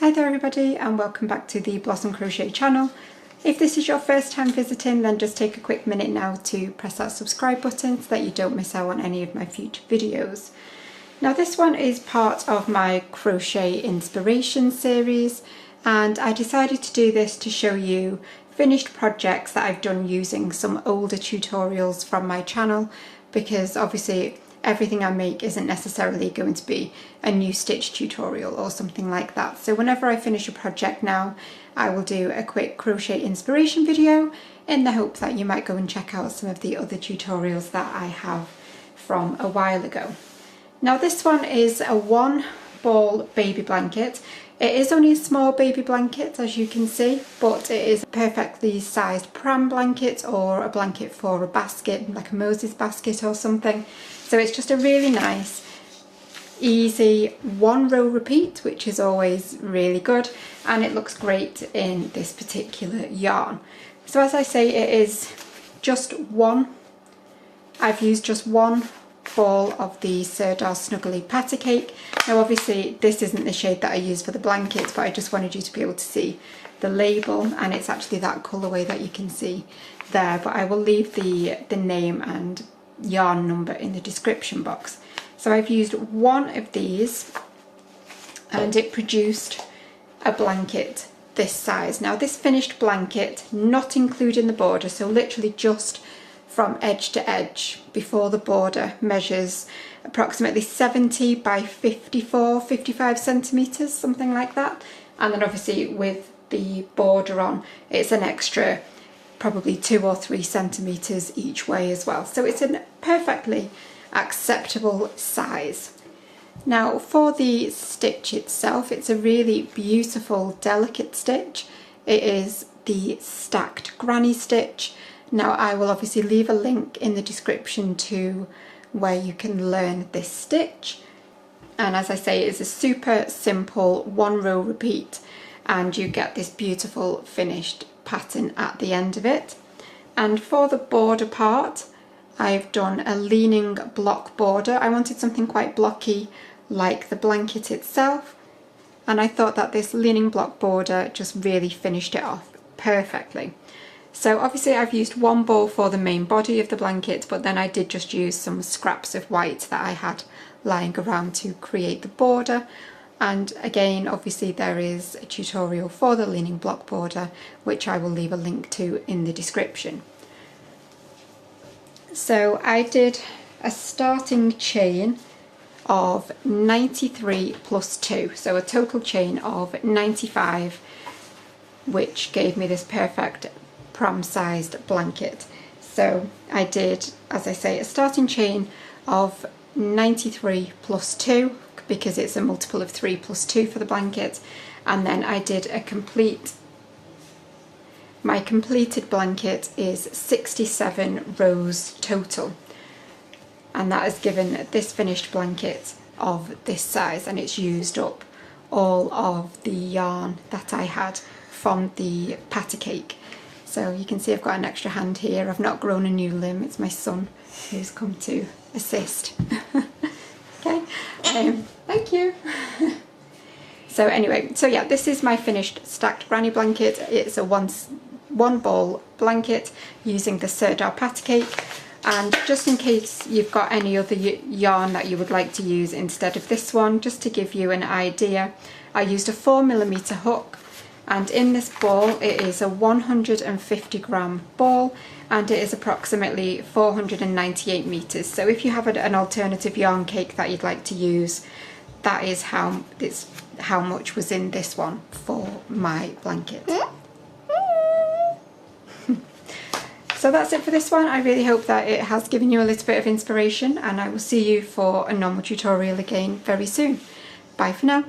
Hi there everybody, and welcome back to the Blossom Crochet channel. If this is your first time visiting, then just take a quick minute now to press that subscribe button so that you don't miss out on any of my future videos. Now this one is part of my crochet inspiration series, and I decided to do this to show you finished projects that I've done using some older tutorials from my channel, because obviously everything I make isn't necessarily going to be a new stitch tutorial or something like that. So whenever I finish a project now, I will do a quick crochet inspiration video in the hope that you might go and check out some of the other tutorials that I have from a while ago. Now this one is a one ball baby blanket. It is only a small baby blanket, as you can see, but it is a perfectly sized pram blanket or a blanket for a basket, like a Moses basket or something. So it's just a really nice, easy one row repeat, which is always really good, and it looks great in this particular yarn. So as I say, it is just one. I've used just one ball of the Sirdar Pattercake. Now obviously this isn't the shade that I use for the blanket, but I just wanted you to be able to see the label, and it's actually that colourway that you can see there, but I will leave the name and yarn number in the description box. So I've used one of these and it produced a blanket this size. Now this finished blanket, not including the border, so literally just from edge to edge before the border, measures approximately 70 by 55 centimeters, something like that. And then obviously with the border on, it's an extra probably 2 or 3 centimeters each way as well. So it's a perfectly acceptable size. Now for the stitch itself, it's a really beautiful, delicate stitch. It is the stacked granny stitch. Now I will obviously leave a link in the description to where you can learn this stitch. And as I say, it's a super simple one row repeat, and you get this beautiful finished pattern at the end of it. And for the border part, I've done a leaning block border. I wanted something quite blocky like the blanket itself, and I thought that this leaning block border just really finished it off perfectly. So obviously I've used one ball for the main body of the blanket, but then I did just use some scraps of white that I had lying around to create the border. And again, obviously there is a tutorial for the leaning block border, which I will leave a link to in the description. So I did a starting chain of 93 plus 2, so a total chain of 95, which gave me this perfect pram sized blanket. So I did, as I say, a starting chain of 93 plus 2, because it's a multiple of 3 plus 2 for the blanket, and then I did a my completed blanket is 67 rows total, and that has given this finished blanket of this size, and it's used up all of the yarn that I had from the Pattercake. So you can see I've got an extra hand here. I've not grown a new limb. It's my son who's come to assist. Okay, thank you. So anyway, so yeah, this is my finished stacked granny blanket. It's a one ball blanket using the Sirdar Pattercake. And just in case you've got any other yarn that you would like to use instead of this one, just to give you an idea, I used a 4mm hook. And in this ball, it is a 150 gram ball, and it is approximately 498 meters. So if you have an alternative yarn cake that you'd like to use, that is how much was in this one for my blanket. So that's it for this one. I really hope that it has given you a little bit of inspiration, and I will see you for a normal tutorial again very soon. Bye for now.